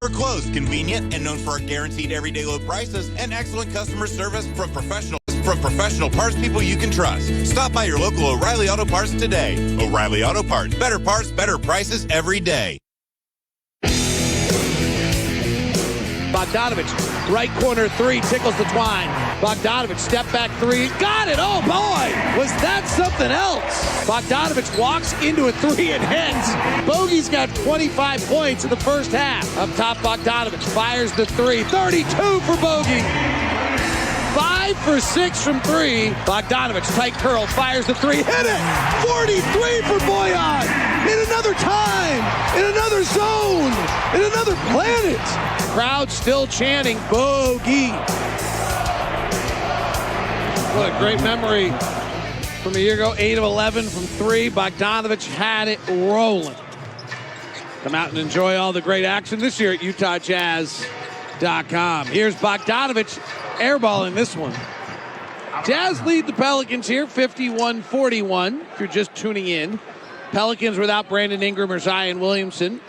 We're close, convenient, and known for our guaranteed everyday low prices and excellent customer service from professional parts people you can trust. Stop by your local O'Reilly Auto Parts today. O'Reilly Auto Parts. Better parts, better prices every day. Bogdanovich, right corner three, tickles the twine. Bogdanovich, step back three, got it! Oh boy, was that something else? Bogdanovich walks into a three and hits. Bogey's got 25 points in the first half. Up top, Bogdanovich fires the three, 32 for Bogey. 5 for 6 from three. Bogdanovich, tight curl, fires the three, hit it! 43 for Boyan! In another time, in another zone, in another planet. Crowd still chanting, Bogey. What a great memory from a year ago. 8 of 11 from three. Bogdanovich had it rolling. Come out and enjoy all the great action this year at UtahJazz.com. Here's Bogdanovich airballing this one. Jazz lead the Pelicans here, 51-41, if you're just tuning in. Pelicans without Brandon Ingram or Zion Williamson.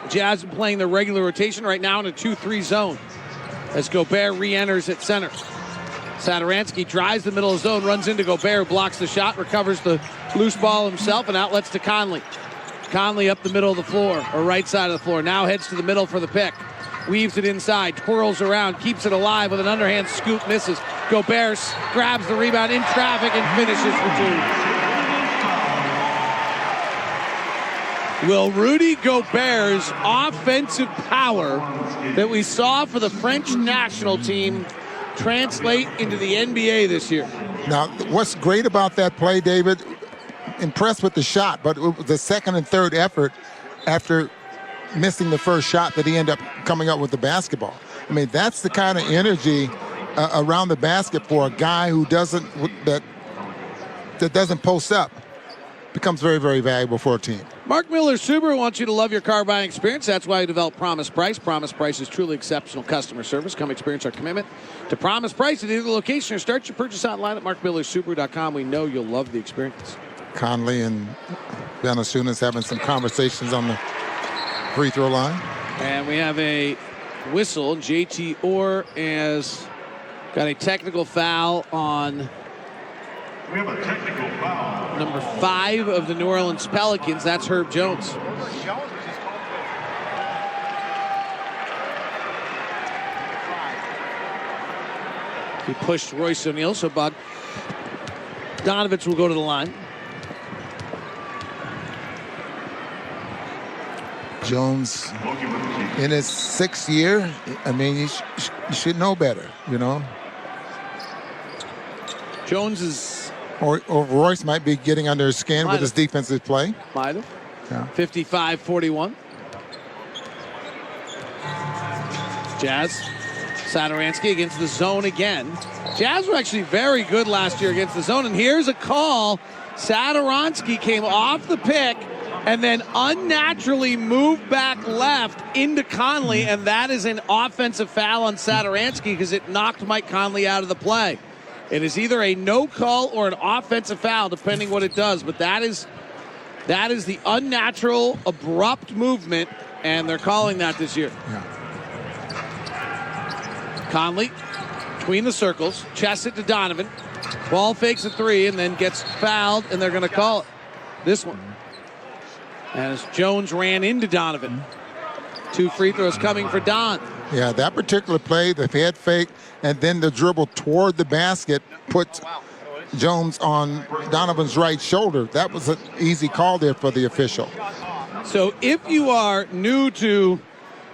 Jazz playing the regular rotation right now in a 2-3 zone as Gobert re-enters at center. Satoransky drives the middle of the zone, runs into Gobert, who blocks the shot, recovers the loose ball himself, and outlets to Conley. Conley up the middle of the floor, or right side of the floor, now heads to the middle for the pick. Weaves it inside, twirls around, keeps it alive with an underhand scoop, misses. Gobert grabs the rebound in traffic and finishes for two. Will Rudy Gobert's offensive power that we saw for the French national team translate into the NBA this year? Now, what's great about that play, David, impressed with the shot, but the second and third effort after missing the first shot that he ended up coming up with the basketball. I mean, that's the kind of energy around the basket for a guy who doesn't post up. Becomes very, very valuable for a team. Mark Miller Subaru wants you to love your car buying experience. That's why he developed Promise Price. Promise Price is truly exceptional customer service. Come experience our commitment to Promise Price at either location or start your purchase online at markmillersubaru.com. We know you'll love the experience. Conley and Valanciunas having some conversations on the free throw line. And we have a whistle. JT Orr has got a technical foul on We have a technical foul. number 5 of the New Orleans Pelicans. That's Herb Jones. He pushed Royce O'Neal, so Bogdanovich will go to the line. Jones in his 6th year. I mean, you should know better, you know. Jones is... Or Royce might be getting under his skin with his defensive play. Might have. Yeah. 55-41. Jazz. Satoransky against the zone again. Jazz were actually very good last year against the zone. And here's a call. Satoransky came off the pick and then unnaturally moved back left into Conley. And that is an offensive foul on Satoransky because it knocked Mike Conley out of the play. It is either a no call or an offensive foul, depending what it does. But that is the unnatural, abrupt movement, and they're calling that this year. Yeah. Conley, between the circles, chests it to Donovan. Ball fakes a three and then gets fouled, and they're going to call it. This one. As Jones ran into Donovan. 2 free throws coming for Don. Yeah, that particular play, the head fake, and then the dribble toward the basket put Jones on Donovan's right shoulder. That was an easy call there for the official. So if you are new to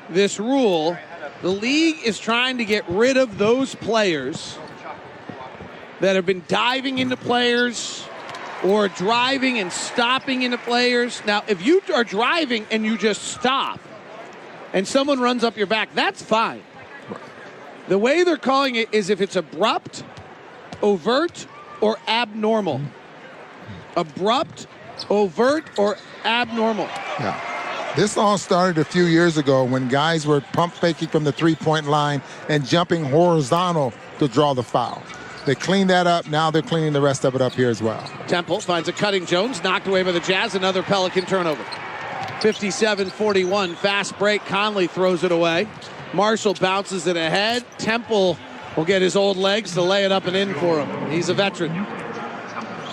this rule, the league is trying to get rid of those players that have been diving into players or driving and stopping into players. Now, if you are driving and you just stop and someone runs up your back, that's fine. The way they're calling it is if it's abrupt, overt, or abnormal. Abrupt, overt, or abnormal. Yeah. This all started a few years ago when guys were pump faking from the three-point line and jumping horizontal to draw the foul. They cleaned that up. Now they're cleaning the rest of it up here as well. Temple finds a cutting Jones, knocked away by the Jazz. Another Pelican turnover. 57-41. Fast break. Conley throws it away. Marshall bounces it ahead. Temple will get his old legs to lay it up and in for him. He's a veteran.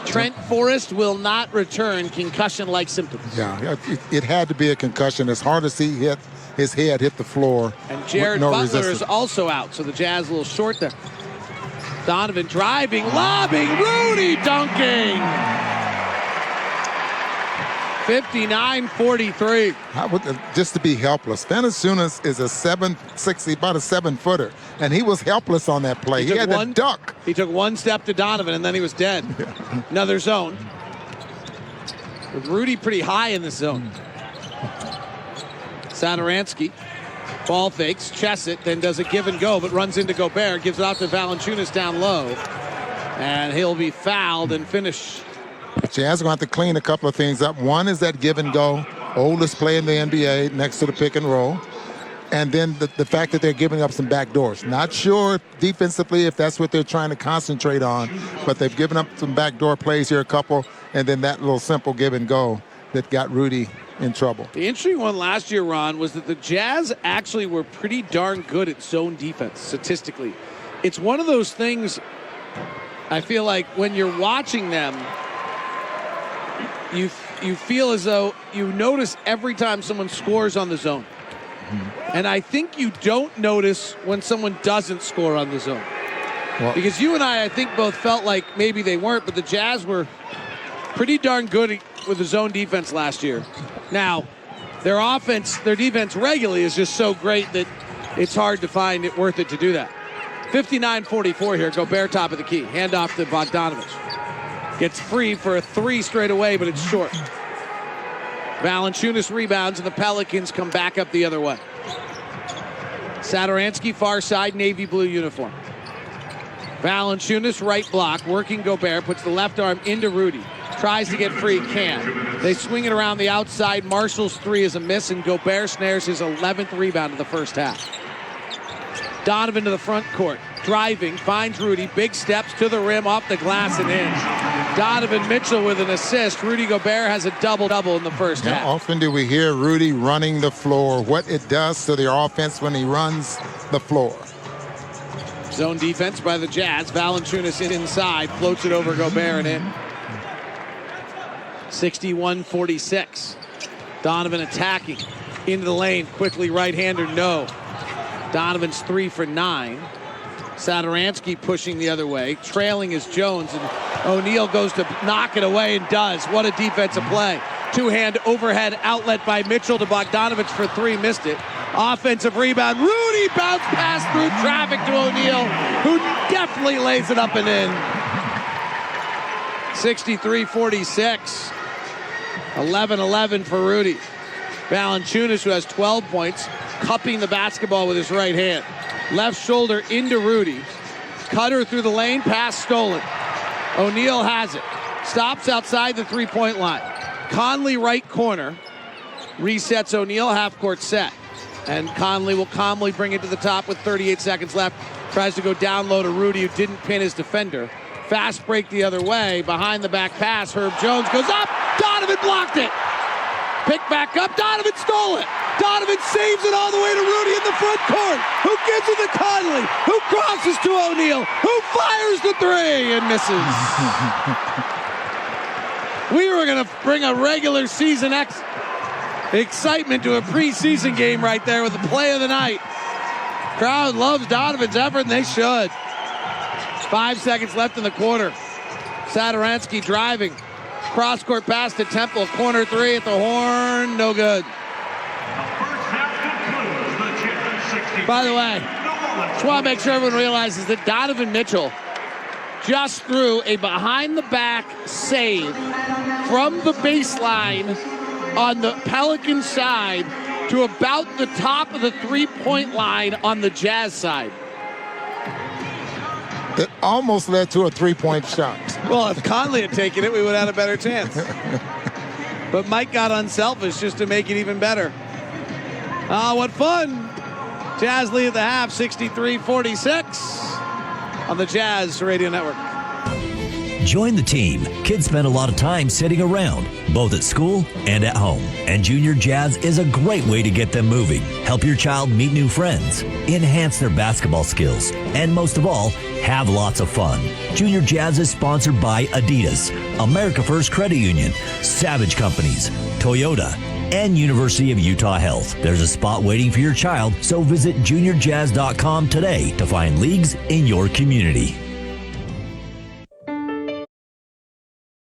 Trent Forrest will not return concussion-like symptoms. Yeah, it had to be a concussion. As hard as he hit, his head hit the floor. And Jared Butler is also out, so the Jazz a little short there. Donovan driving, lobbing, Rudy dunking. 59-43. Just to be helpless. Valanciunas is a 7'6", about a 7-footer, and he was helpless on that play. He had to duck. He took one step to Donovan, and then he was dead. Yeah. Another zone. With Rudy pretty high in the zone. Satoransky, ball fakes, chests it, then does a give and go, but runs into Gobert, gives it out to Valanciunas down low, and he'll be fouled and finish. Jazz are going to have to clean a couple of things up. One is that give and go, oldest play in the NBA next to the pick and roll. And then the fact that they're giving up some back doors. Not sure defensively if that's what they're trying to concentrate on, but they've given up some backdoor plays here, a couple, and then that little simple give and go that got Rudy in trouble. The interesting one last year, Ron, was that the Jazz actually were pretty darn good at zone defense statistically. It's one of those things, I feel like when you're watching them, you feel as though you notice every time someone scores on the zone. And I think you don't notice when someone doesn't score on the zone. Well, because you and I think, both felt like maybe they weren't, but the Jazz were pretty darn good with the zone defense last year. Now, their defense regularly is just so great that it's hard to find it worth it to do that. 59-44 here. Gobert top of the key. Handoff to Bogdanovich. Gets free for a three straight away, but it's short. Valanciunas rebounds, and the Pelicans come back up the other way. Satoransky, far side, navy blue uniform. Valanciunas, right block, working Gobert, puts the left arm into Rudy. Tries to get free, can't. They swing it around the outside. Marshall's three is a miss, and Gobert snares his 11th rebound of the first half. Donovan to the front court. Driving, finds Rudy, big steps to the rim, off the glass and in. Donovan Mitchell with an assist. Rudy Gobert has a double-double in the first half. How often do we hear Rudy running the floor, what it does to their offense when he runs the floor? Zone defense by the Jazz. Valanciunas inside, floats it over Gobert and in. 61-46. Donovan attacking into the lane, quickly right-hander, no. Donovan's 3 for 9. Satoransky pushing the other way. Trailing is Jones, and O'Neal goes to knock it away and does. What a defensive play. Two-hand overhead outlet by Mitchell to Bogdanovich for 3, missed it. Offensive rebound. Rudy bounce pass through traffic to O'Neal, who definitely lays it up and in. 63-46. 11-11 for Rudy. Valanciunas, who has 12 points, cupping the basketball with his right hand. Left shoulder into Rudy. Cutter through the lane, pass stolen. O'Neal has it. Stops outside the three-point line. Conley right corner. Resets O'Neal, half-court set. And Conley will calmly bring it to the top with 38 seconds left. Tries to go down low to Rudy, who didn't pin his defender. Fast break the other way. Behind the back pass, Herb Jones goes up. Donovan blocked it. Pick back up. Donovan stole it. Donovan saves it all the way to Rudy in the front court, who gives it to Conley, who crosses to O'Neal, who fires the three and misses. We were going to bring a regular season excitement to a preseason game right there with the play of the night. Crowd loves Donovan's effort, and they should. 5 seconds left in the quarter. Satoransky driving. Cross-court pass to Temple. Corner three at the horn. No good. By the way, just want to make sure everyone realizes that Donovan Mitchell just threw a behind-the-back save from the baseline on the Pelicans side to about the top of the three-point line on the Jazz side. It almost led to a three-point shot. Well, if Conley had taken it, we would have had a better chance. But Mike got unselfish just to make it even better. Oh, what fun. Jazz lead at the half, 63-46 on the Jazz Radio Network. Join the team. Kids spend a lot of time sitting around, both at school and at home. And Junior Jazz is a great way to get them moving. Help your child meet new friends, enhance their basketball skills, and most of all, have lots of fun. Junior Jazz is sponsored by Adidas, America First Credit Union, Savage Companies, Toyota, and University of Utah Health. There's a spot waiting for your child, so visit juniorjazz.com today to find leagues in your community.